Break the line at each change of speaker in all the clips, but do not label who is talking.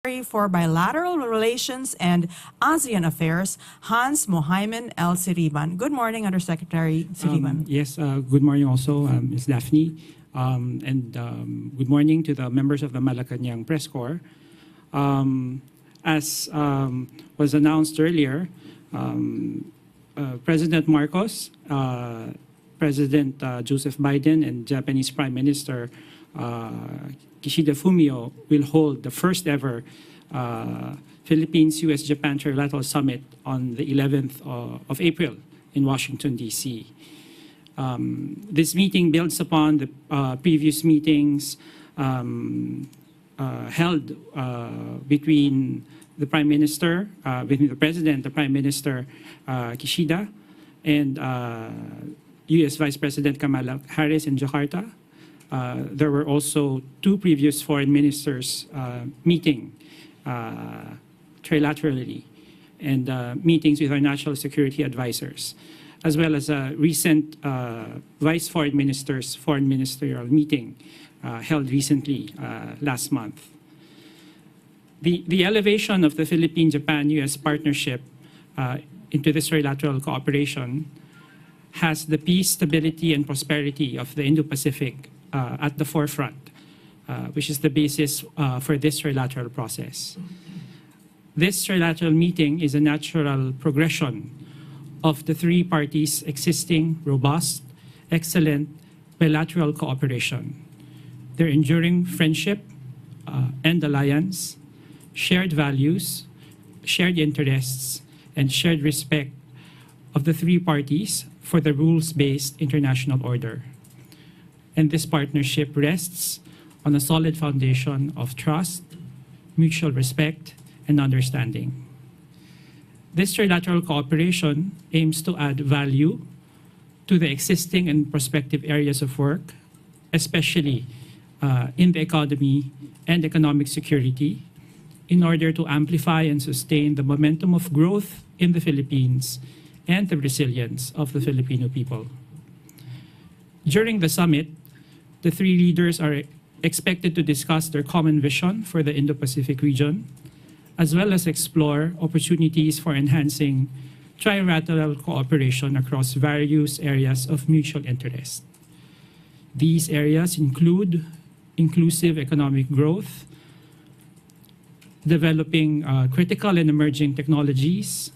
for Bilateral Relations and ASEAN Affairs, Hans Mohiman El Siriban. Good morning, Undersecretary Siriban.
Yes, good morning also, Ms. Daphne. Good morning to the members of the Malacañang Press Corps. As was announced earlier, President Marcos, President Joseph Biden, and Japanese Prime Minister Kishida Fumio will hold the first ever Philippines-US-Japan Trilateral Summit on the 11th of April in Washington, D.C. This meeting builds upon the previous meetings held between the Prime Minister, between the President, the Prime Minister Kishida, and U.S. Vice President Kamala Harris in Jakarta. There were also two previous foreign ministers meeting trilaterally, and meetings with our national security advisors, as well as a recent Vice Foreign Minister's foreign ministerial meeting held recently last month. The elevation of the Philippine-Japan-US partnership into this trilateral cooperation has the peace, stability, and prosperity of the Indo-Pacific at the forefront, which is the basis for this trilateral process. This trilateral meeting is a natural progression of the three parties' existing, robust, excellent bilateral cooperation. Their enduring friendship and alliance, shared values, shared interests, and shared respect of the three parties for the rules-based international order. And this partnership rests on a solid foundation of trust, mutual respect, and understanding. This trilateral cooperation aims to add value to the existing and prospective areas of work, especially in the economy and economic security, in order to amplify and sustain the momentum of growth in the Philippines and the resilience of the Filipino people. During the summit, the three leaders are expected to discuss their common vision for the Indo-Pacific region, as well as explore opportunities for enhancing trilateral cooperation across various areas of mutual interest. These areas include inclusive economic growth, developing critical and emerging technologies,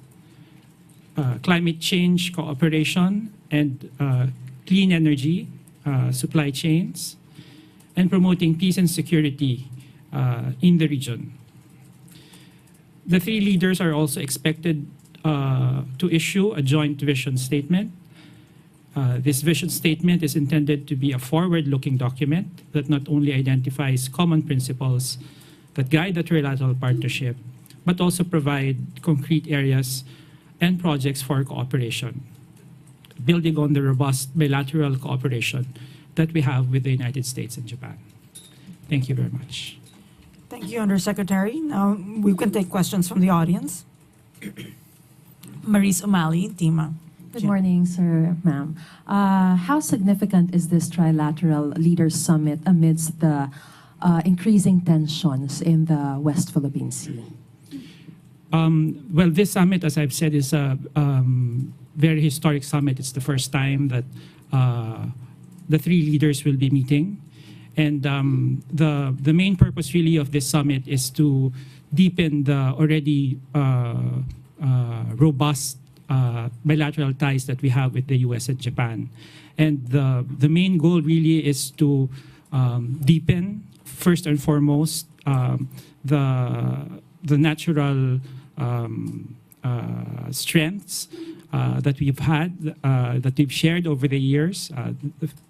climate change cooperation, and clean energy supply chains, and promoting peace and security in the region. The three leaders are also expected to issue a joint vision statement. This vision statement is intended to be a forward-looking document that not only identifies common principles that guide the trilateral partnership, but also provide concrete areas and projects for cooperation, building on the robust bilateral cooperation that we have with the United States and Japan. Thank you very much.
Thank you, Undersecretary. Now we can take questions from the audience. Maurice O'Malley, Tima.
Good morning, sir, ma'am. How significant is this trilateral leaders summit amidst the increasing tensions in the West Philippine Sea?
Well, this summit, as I've said, is a very historic summit. It's the first time that the three leaders will be meeting. And the main purpose really of this summit is to deepen the already robust bilateral ties that we have with the US and Japan. And the main goal really is to deepen, first and foremost, the natural strengths that we've had, that we've shared over the years.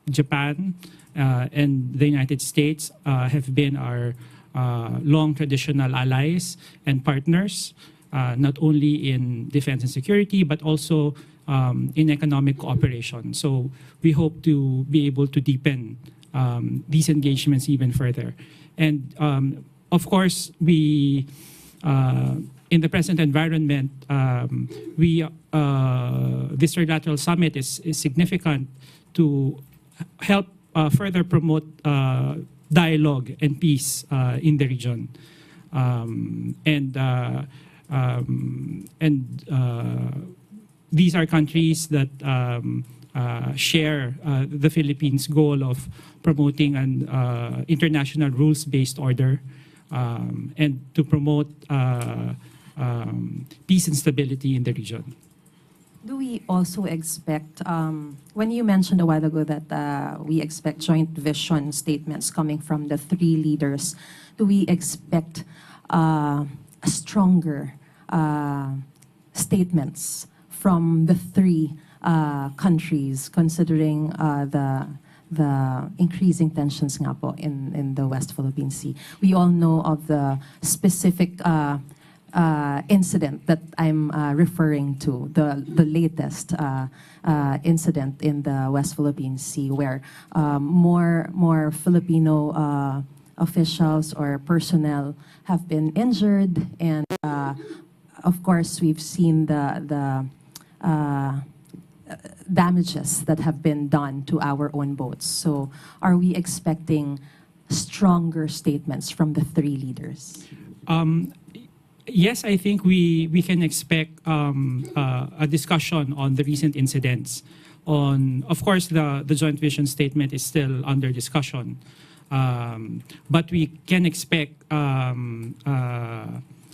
Japan and the United States have been our long traditional allies and partners, not only in defense and security, but also in economic cooperation. So we hope to be able to deepen these engagements even further. And of course, we, in the present environment, this trilateral summit is significant to help further promote dialogue and peace in the region. These are countries that share the Philippines' goal of promoting an international rules-based order and to promote peace and stability in the region.
Do we also expect, when you mentioned a while ago that we expect joint vision statements coming from the three leaders, do we expect a stronger statements from the three countries, considering the increasing tensions nga po in the West Philippine Sea? We all know of the specific incident that I'm referring to, the latest incident in the West Philippine Sea, where more Filipino officials or personnel have been injured, and of course we've seen the damages that have been done to our own boats. So are we expecting stronger statements from the three leaders?
Yes, I think we can expect a discussion on the recent incidents. Of course, the joint vision statement is still under discussion, but we can expect an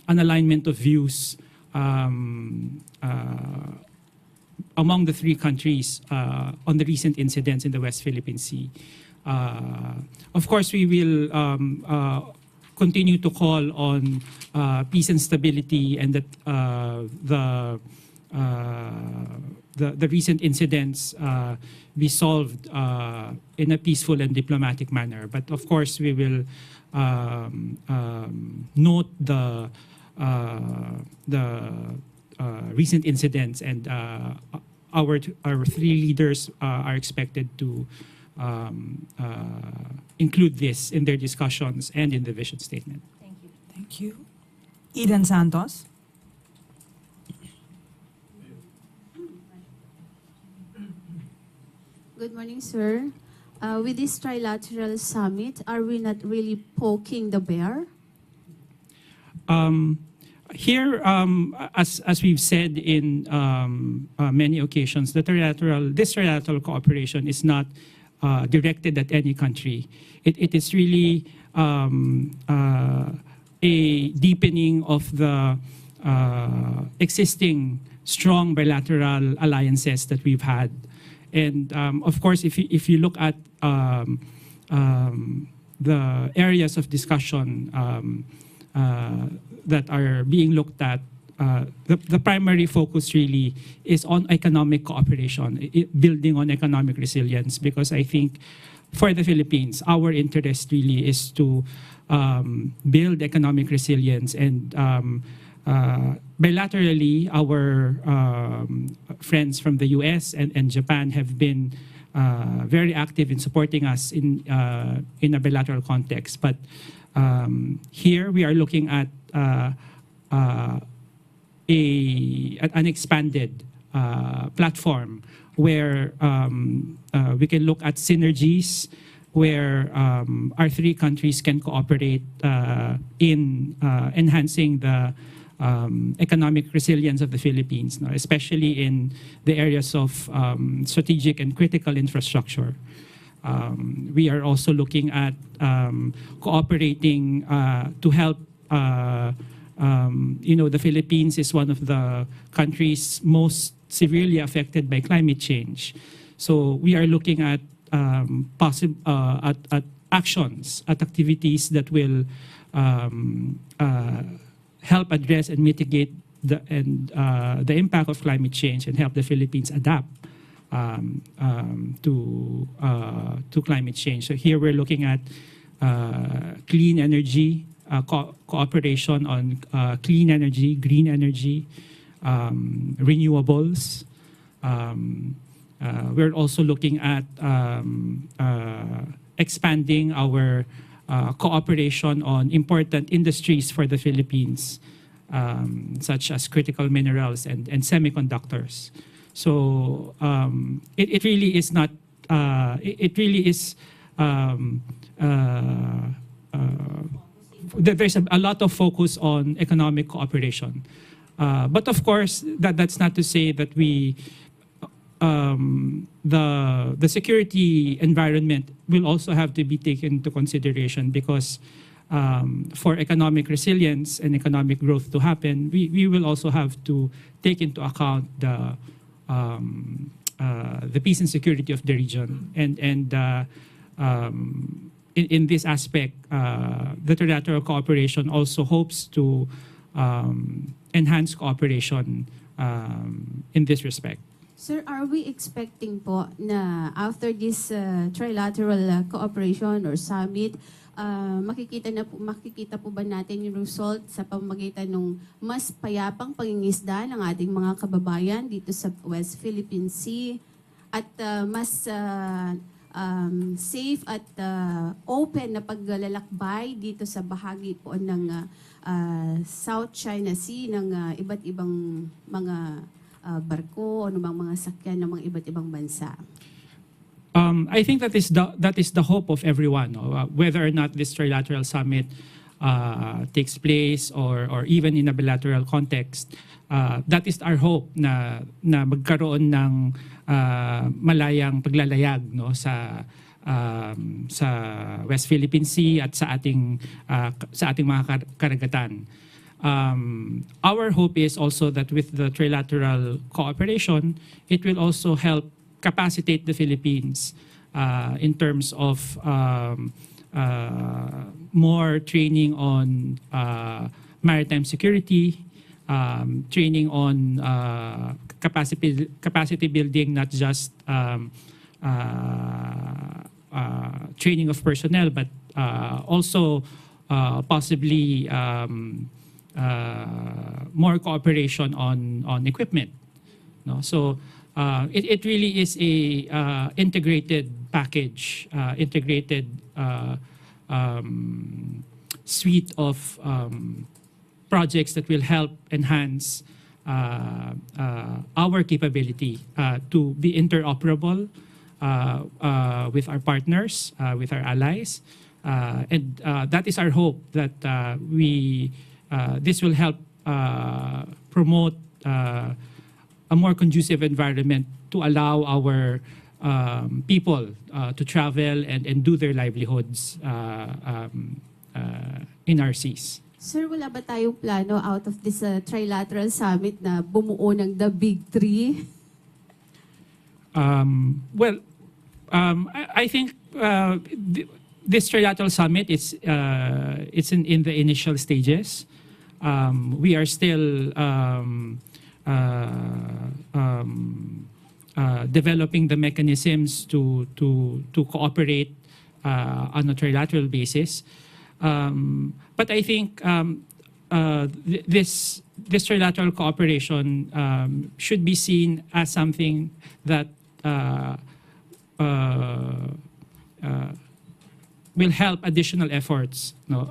alignment of views among the three countries on the recent incidents in the West Philippine Sea. Of course, we will continue to call on peace and stability, and that the recent incidents be solved in a peaceful and diplomatic manner. But of course, we will note the recent incidents, and our three leaders are expected to include this in their discussions and in the vision statement.
Thank you.
Thank you. Eden Santos.
Good morning, sir. With this trilateral summit, are we not really poking the bear?
Here, as we've said in many occasions, this trilateral cooperation is not directed at any country. It is really a deepening of the existing strong bilateral alliances that we've had. And of course, if you look at the areas of discussion that are being looked at, the primary focus really is on economic cooperation, building on economic resilience, because I think for the Philippines, our interest really is to build economic resilience, and bilaterally, our friends from the US and Japan have been very active in supporting us in a bilateral context. But here we are looking at an expanded platform where we can look at synergies, where our three countries can cooperate in enhancing the economic resilience of the Philippines, especially in the areas of strategic and critical infrastructure. We are also looking at cooperating to help. The Philippines is one of the countries most severely affected by climate change. So we are looking at at actions, at activities that will help address and mitigate the impact of climate change and help the Philippines adapt to climate change. So here we're looking at clean energy, cooperation on clean energy, green energy, renewables. We're also looking at expanding our cooperation on important industries for the Philippines, such as critical minerals and semiconductors. So it really is not. It really is there's a lot of focus on economic cooperation. But of course, that's not to say that the security environment will also have to be taken into consideration, because for economic resilience and economic growth to happen, we will also have to take into account the peace and security of the region. And in this aspect, the trilateral cooperation also hopes to enhance cooperation in this respect.
Sir, are we expecting po na after this trilateral cooperation or summit, makikita po ba natin yung result sa pamamagitan ng mas payapang pangingisda ng ating mga kababayan dito sa West Philippine Sea, at mas safe at open na paglalakbay dito sa bahagi po ng South China Sea ng iba't ibang mga barko o mga sakyan ng mga iba't ibang bansa?
I think that is the hope of everyone, no? Whether or not this trilateral summit takes place or even in a bilateral context, that is our hope na magkaroon ng malayang paglalayag, no, sa West Philippine Sea at sa ating mga karagatan. Our hope is also that with the trilateral cooperation, it will also help capacitate the Philippines in terms of more training on maritime security, training on capacity building, not just training of personnel, but also possibly more cooperation on equipment. No? So it really is a integrated package, integrated suite of projects that will help enhance our capability to be interoperable with our partners, with our allies, and that is our hope that this will help promote a more conducive environment to allow our people to travel and do their livelihoods in our seas.
Sir, wala ba tayong plano out of this trilateral summit na bumuo ng the big three?
I think this trilateral summit it's in the initial stages. We are still developing the mechanisms to cooperate on a trilateral basis. But I think this trilateral cooperation should be seen as something that will help additional efforts, no,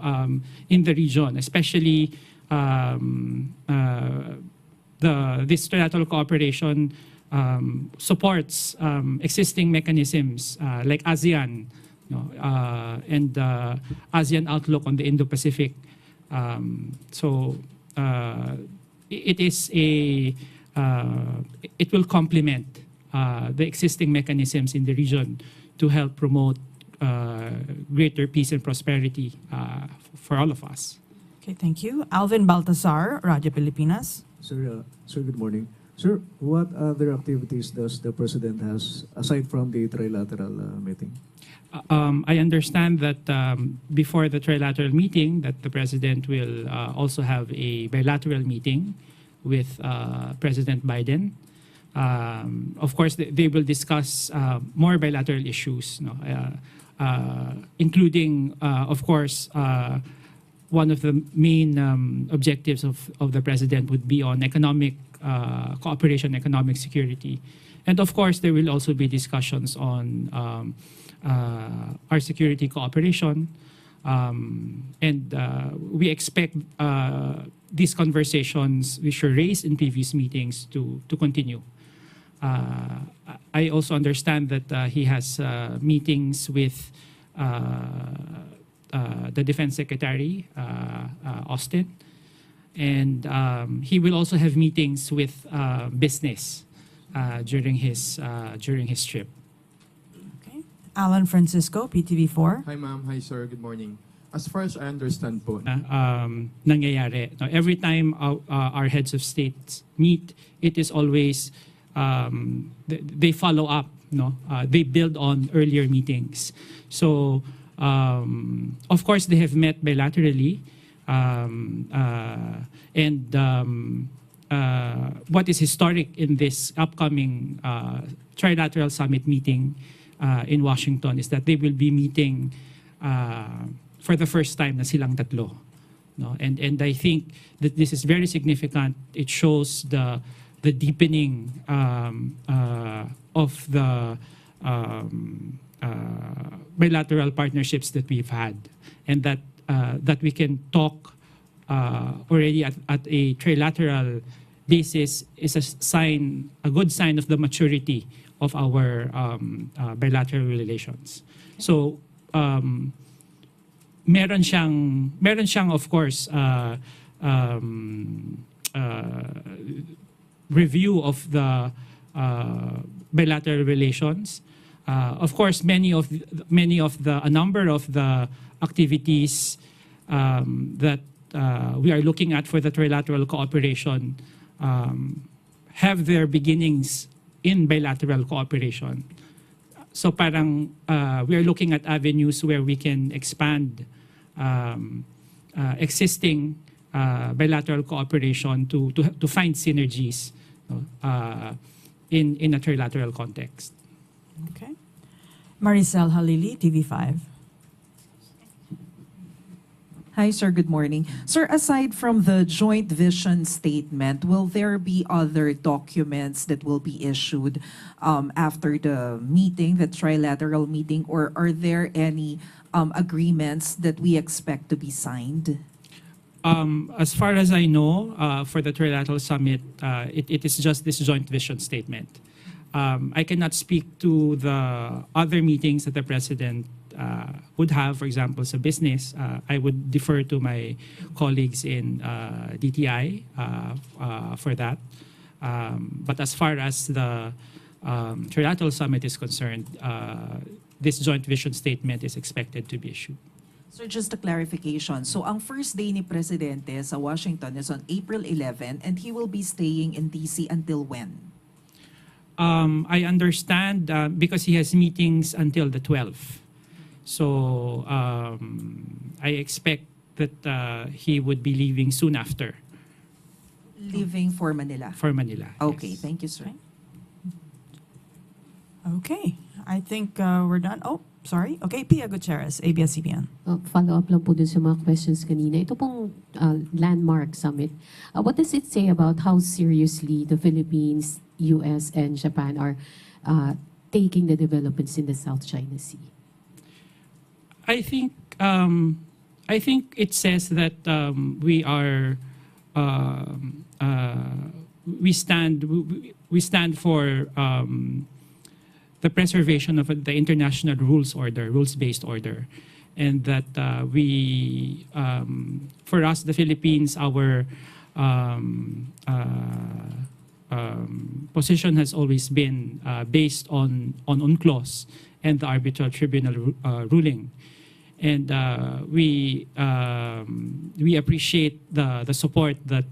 in the region, especially this trilateral cooperation supports existing mechanisms like ASEAN, no, and ASEAN outlook on the Indo-Pacific. So it will complement the existing mechanisms in the region to help promote greater peace and prosperity for all of us.
Okay, thank you. Alvin Baltazar, Radyo Pilipinas.
Sir, good morning. Sir, what other activities does the President has aside from the trilateral meeting?
I understand that before the trilateral meeting, that the President will also have a bilateral meeting with President Biden. Of course, they will discuss more bilateral issues, no? Including, of course, one of the main objectives of the President would be on economic cooperation, economic security. And of course, there will also be discussions on our security cooperation. And we expect these conversations, which were raised in previous meetings, to continue. I also understand that he has meetings with the Defense Secretary, Austin. And he will also have meetings with business during his trip.
Okay. Alan Francisco, PTV4.
Hi ma'am, hi sir, good morning. As far as I understand po,
Nangyayari. Now, every time our heads of states meet, it is always they follow up. No, they build on earlier meetings. So, of course, they have met bilaterally, what is historic in this upcoming Trilateral Summit meeting in Washington is that they will be meeting for the first time na silang tatlo. No? And I think that this is very significant. It shows the deepening of the bilateral partnerships that we've had, and that we can talk already at a trilateral basis is a good sign of the maturity of our bilateral relations. So meron siyang of course review of the bilateral relations. Of course, a number of the activities that we are looking at for the trilateral cooperation have their beginnings in bilateral cooperation. So parang we are looking at avenues where we can expand existing bilateral cooperation to find synergies in a trilateral context.
Okay. Maricel Halili, TV5.
Hi, sir. Good morning. Sir, aside from the joint vision statement, will there be other documents that will be issued after the meeting, the trilateral meeting, or are there any agreements that we expect to be signed?
As far as I know, for the Trilateral Summit, it is just this joint vision statement. I cannot speak to the other meetings that the President would have, for example, sa business. I would defer to my colleagues in DTI for that. But as far as the Trilateral Summit is concerned, this joint vision statement is expected to be issued.
So just a clarification. So ang first day ni Presidente sa Washington is on April 11 and he will be staying in DC until when?
I understand because he has meetings until the 12th. So I expect that he would be leaving soon after.
Leaving for Manila?
For Manila.
Okay,
yes.
thank you, sir.
Okay. I think we're done. Oh, sorry. Okay, Pia Gutierrez, ABS-CBN.
Follow-up lang po dun sa mga questions kanina. Ito pong landmark summit. What does it say about how seriously the Philippines, US, and Japan are taking the developments in the South China Sea?
I think it says that we stand for the preservation of the international rules-based order, and that for us, the Philippines, our position has always been based on UNCLOS and the arbitral tribunal ruling, and we appreciate the support that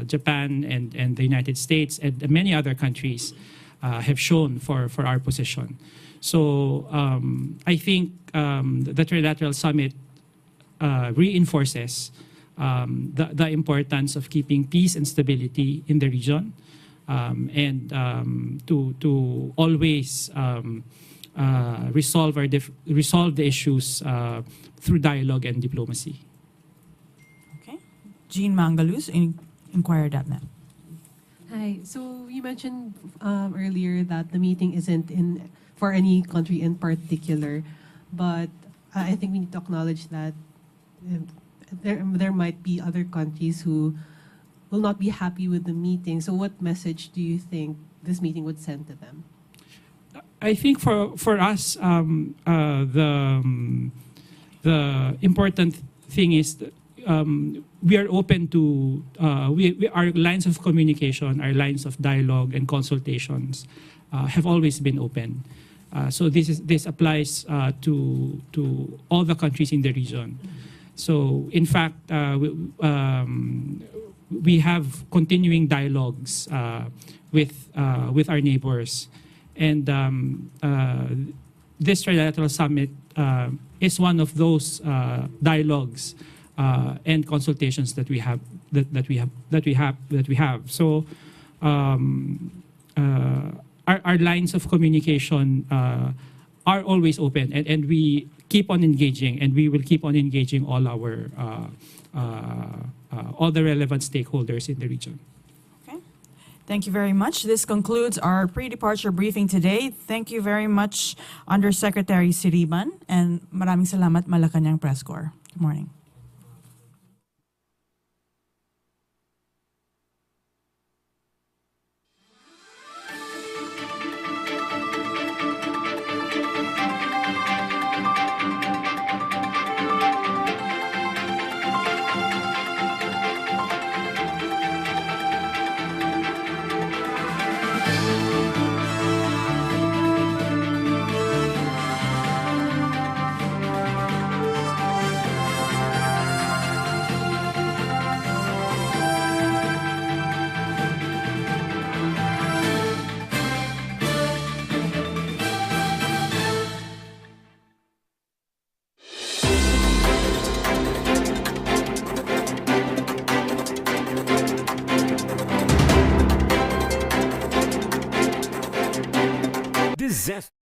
Japan and the United States and many other countries have shown for our position. So I think the Trilateral Summit reinforces the importance of keeping peace and stability in the region, and to always resolve the issues through dialogue and diplomacy.
Okay. Jean Mangaluz, Inquirer.net.
Hi. So you mentioned earlier that the meeting isn't for any country in particular, but I think we need to acknowledge that there might be other countries who will not be happy with the meeting. So what message do you think this meeting would send to them?
I think for us, the the important thing is that, we are open to our lines of communication, our lines of dialogue and consultations have always been open. So this applies to all the countries in the region. So in fact, we have continuing dialogues with our neighbors, and this Trilateral Summit is one of those dialogues and consultations that we have. So our lines of communication are always open, and we keep on engaging, and we will keep on engaging all the relevant stakeholders in the region.
Okay. Thank you very much. This concludes our pre-departure briefing today. Thank you very much, Undersecretary Siriban, and maraming salamat, Malacañang Press Corps. Good morning.
Disaster.